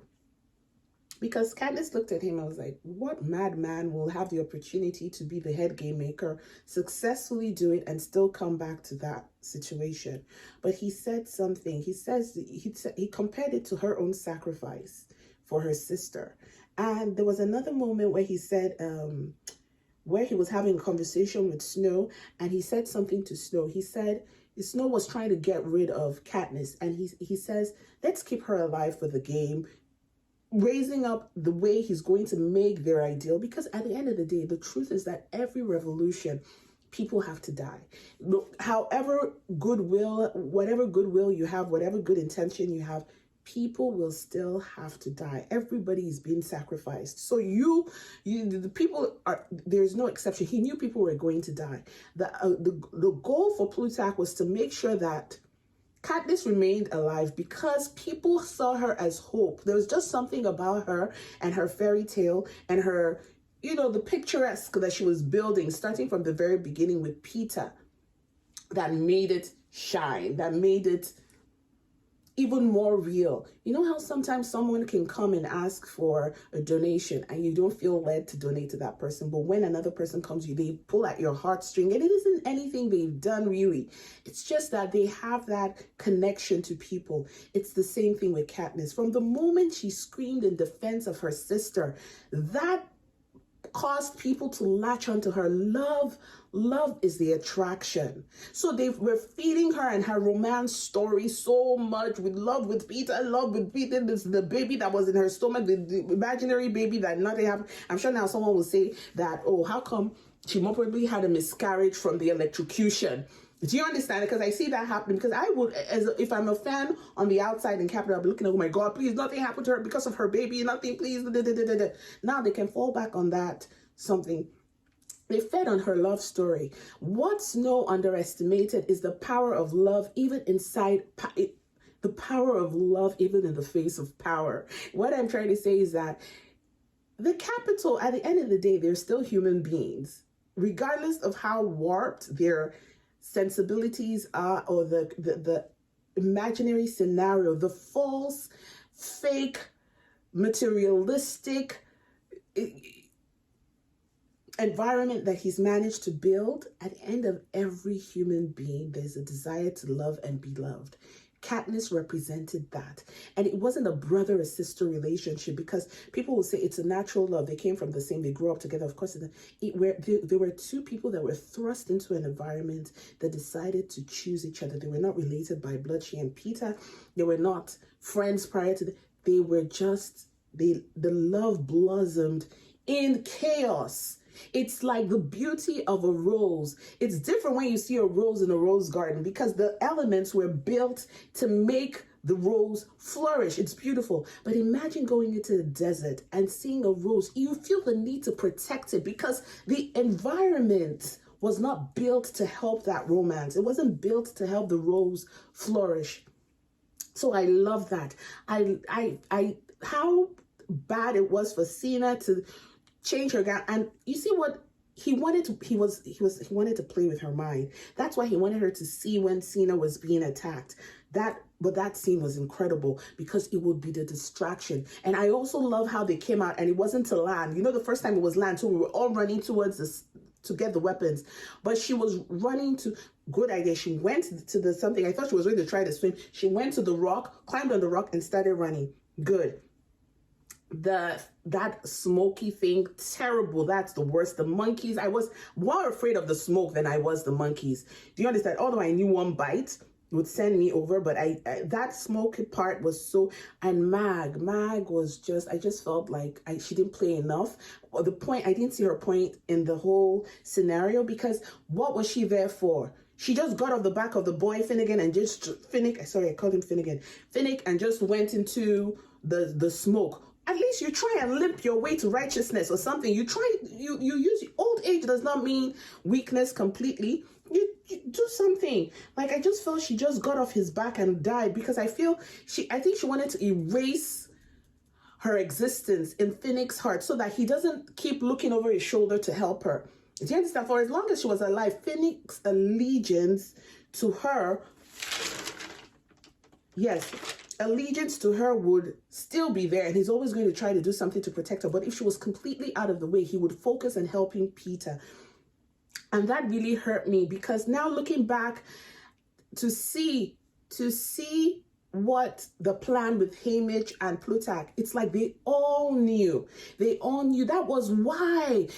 because Katniss looked at him and was like, what madman will have the opportunity to be the head game maker, successfully do it, and still come back to that situation? But he said something. He compared it to her own sacrifice for her sister. And there was another moment where he said, where he was having a conversation with Snow, and he said something to Snow. He said, Snow was trying to get rid of Katniss, and he says, let's keep her alive for the game, raising up the way he's going to make their ideal, because at the end of the day, the truth is that every revolution people have to die. However goodwill, whatever goodwill you have, whatever good intention you have, people will still have to die. Everybody is being sacrificed. So the people are, there's no exception. He knew people were going to die. The goal for Plutarch was to make sure that Katniss remained alive because people saw her as hope. There was just something about her and her fairy tale and her, the picturesque that she was building, starting from the very beginning with Peeta, that made it shine, that made it even more real. You know how sometimes someone can come and ask for a donation and you don't feel led to donate to that person, but when another person comes, they pull at your heartstring, and it isn't anything they've done really. It's just that they have that connection to people. It's the same thing with Katniss. From the moment she screamed in defense of her sister, that caused people to latch onto her. Love is the attraction. So they were feeding her and her romance story so much with love with Peeta, this the baby that was in her stomach, the imaginary baby that nothing happened. I'm sure now someone will say that, oh, how come she probably had a miscarriage from the electrocution? Do you understand? Because I see that happening. Because I would, if I'm a fan on the outside in Capitol, I'll be looking at, oh my God, please, nothing happened to her because of her baby, nothing, please. Now they can fall back on that something. They fed on her love story. What Snow underestimated is the power of love, even inside, the power of love, even in the face of power. What I'm trying to say is that the Capitol, at the end of the day, they're still human beings, regardless of how warped their sensibilities are, or the imaginary scenario, the false, fake, materialistic environment that he's managed to build. At the end of every human being, there's a desire to love and be loved. Katniss represented that. And it wasn't a brother or sister relationship, because people will say it's a natural love. They came from the same, they grew up together. Of course, there were two people that were thrust into an environment that decided to choose each other. They were not related by blood. She and Peeta, they were not friends prior to they were just, the love blossomed in chaos. It's like the beauty of a rose. It's different when you see a rose in a rose garden, because the elements were built to make the rose flourish. It's beautiful. But imagine going into the desert and seeing a rose. You feel the need to protect it because the environment was not built to help that romance. It wasn't built to help the rose flourish. So I love that. How bad it was for Cena to change her gown, and you see what he wanted to, he wanted to play with her mind. That's why he wanted her to see when Cena was being attacked. But that scene was incredible because it would be the distraction. And I also love how they came out and it wasn't to land. The first time it was land, so we were all running towards this to get the weapons, but she was running to, good idea, she went to the something, I thought she was going to try to swim. She went to the rock, climbed on the rock and started running. Good. That smoky thing, terrible. That's the worst. The monkeys, I was more afraid of the smoke than I was the monkeys. Do you understand? Although I knew one bite would send me over, but that smoky part was so, and Mag was just, I just felt like she didn't play enough. Or the point, I didn't see her point in the whole scenario, because what was she there for? She just got off the back of the boy Finnegan and just I called him Finnegan, and just went into the smoke. At least you try and limp your way to righteousness or something. You use, old age does not mean weakness completely. You do something. Like, I just felt she just got off his back and died, because I think she wanted to erase her existence in Finnick's heart so that he doesn't keep looking over his shoulder to help her. Do you understand? For as long as she was alive, Finnick's allegiance to her, allegiance to her would still be there, and he's always going to try to do something to protect her. But if she was completely out of the way, he would focus on helping Peeta. And that really hurt me, because now looking back to see what the plan with Haymitch and Plutarch, it's like they all knew. That was why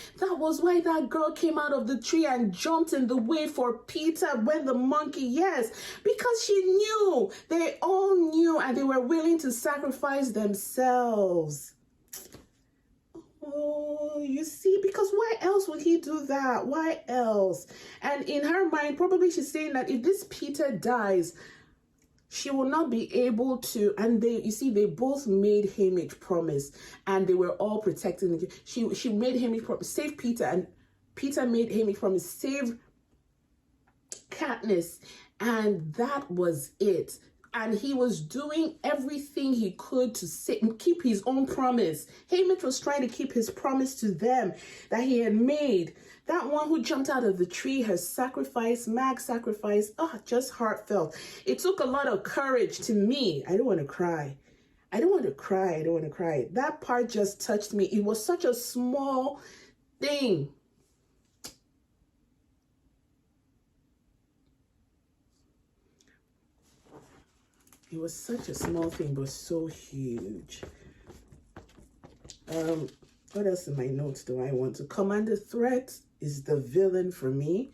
that girl came out of the tree and jumped in the way for Peeta when the monkey, because she knew. They all knew, and they were willing to sacrifice themselves. Oh Oh, you see, because why else would he do that? Why else? And in her mind, probably she's saying that if this Peter dies, she will not be able to. And they, you see, they both made Haymitch promise, and they were all protecting. She made Haymitch promise save Peter, and Peter made Haymitch promise save Katniss, and that was it. And he was doing everything he could to keep his own promise. Haymitch was trying to keep his promise to them that he had made. That one who jumped out of the tree, her sacrifice, Mag's sacrifice, just heartfelt. It took a lot of courage to me. I don't want to cry. I don't want to cry. I don't want to cry. That part just touched me. It was such a small thing. It was such a small thing, but so huge. What else in my notes do I want to? Commander Threat is the villain for me.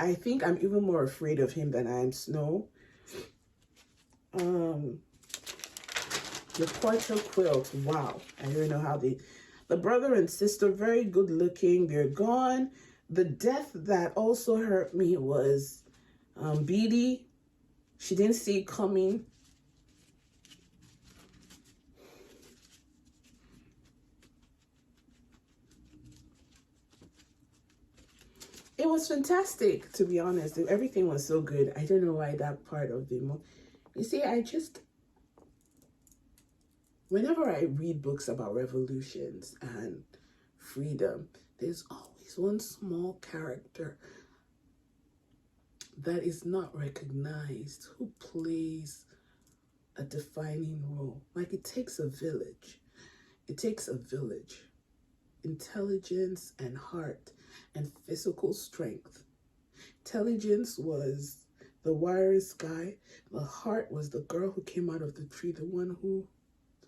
I think I'm even more afraid of him than I am Snow. The Porter Quilt, wow. I don't know how the brother and sister, very good looking. They're gone. The death that also hurt me was Beatty. She didn't see it coming. It was fantastic, to be honest. Everything was so good. I don't know why that part of the you see, whenever I read books about revolutions and freedom, there's always one small character that is not recognized who plays a defining role. Like, it takes a village. It takes a village. Intelligence and heart and physical strength. Intelligence was the wireless guy. The heart was the girl who came out of the tree, the one who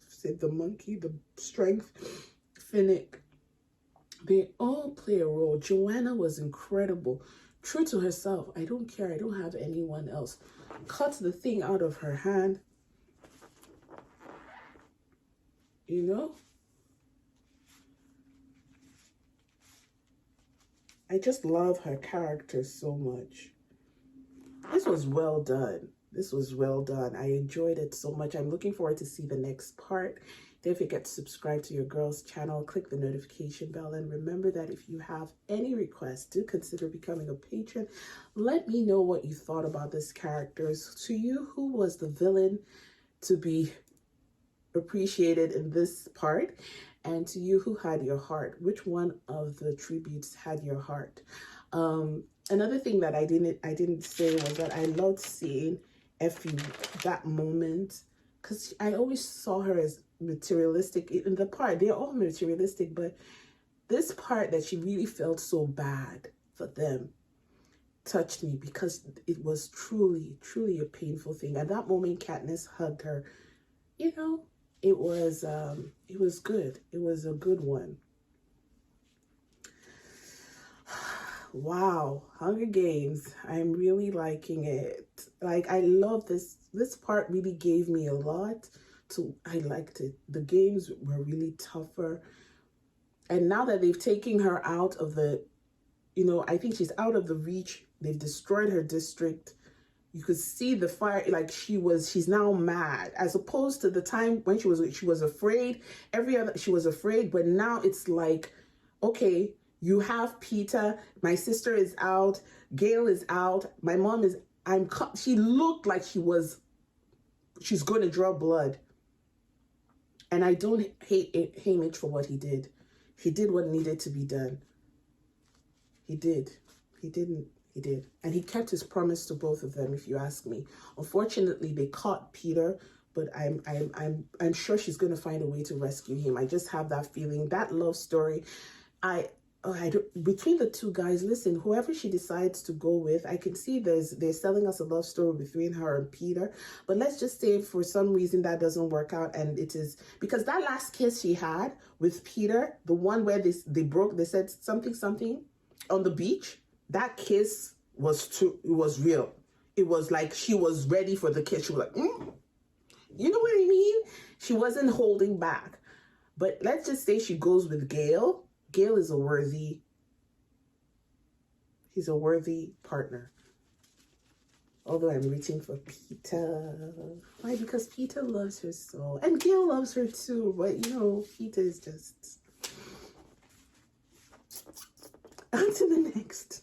saved the monkey. The strength, Finnick. They all play a role. Joanna was incredible. True to herself. I don't care. I don't have anyone else. Cut the thing out of her hand. You know? I just love her character so much. This was well done. This was well done. I enjoyed it so much. I'm looking forward to see the next part. Don't forget to subscribe to your girl's channel. Click the notification bell. And remember that if you have any requests, do consider becoming a patron. Let me know what you thought about this characters. To you, who was the villain to be appreciated in this part? And to you, who had your heart? Which one of the tributes had your heart? Another thing that I didn't say was that I loved seeing Effie that moment, because I always saw her as materialistic in the part. They're all materialistic, but this part that she really felt so bad for them touched me, because it was truly, truly a painful thing. At that moment, Katniss hugged her. You know, it was good. It was a good one. Wow, Hunger Games. I'm really liking it. Like, I love this. This part really gave me a lot. I liked it. The games were really tougher. And now that they've taken her out of the, I think she's out of the reach. They've destroyed her district. You could see the fire, like she's now mad, as opposed to the time when she was afraid. She was afraid, but now it's like, okay, you have Peter, my sister is out, Gail is out, my mom is, she looked like she's going to draw blood. And I don't hate Haymitch for what he did. He did what needed to be done. He did. He did. And he kept his promise to both of them, if you ask me. Unfortunately, they caught Peter, but I'm sure she's going to find a way to rescue him. I just have that feeling. That love story, between the two guys, listen, whoever she decides to go with, I can see they're selling us a love story between her and Peter. But let's just say for some reason that doesn't work out, and it is because that last kiss she had with Peter, the one where they said something on the beach, that kiss was true. It was real. It was like she was ready for the kiss. She was like, You know what I mean? She wasn't holding back. But let's just say she goes with Gale. Gale is he's a worthy partner. Although I'm rooting for Peter. Why? Because Peter loves her so. And Gale loves her too. But, you know, Peter is just... On to the next.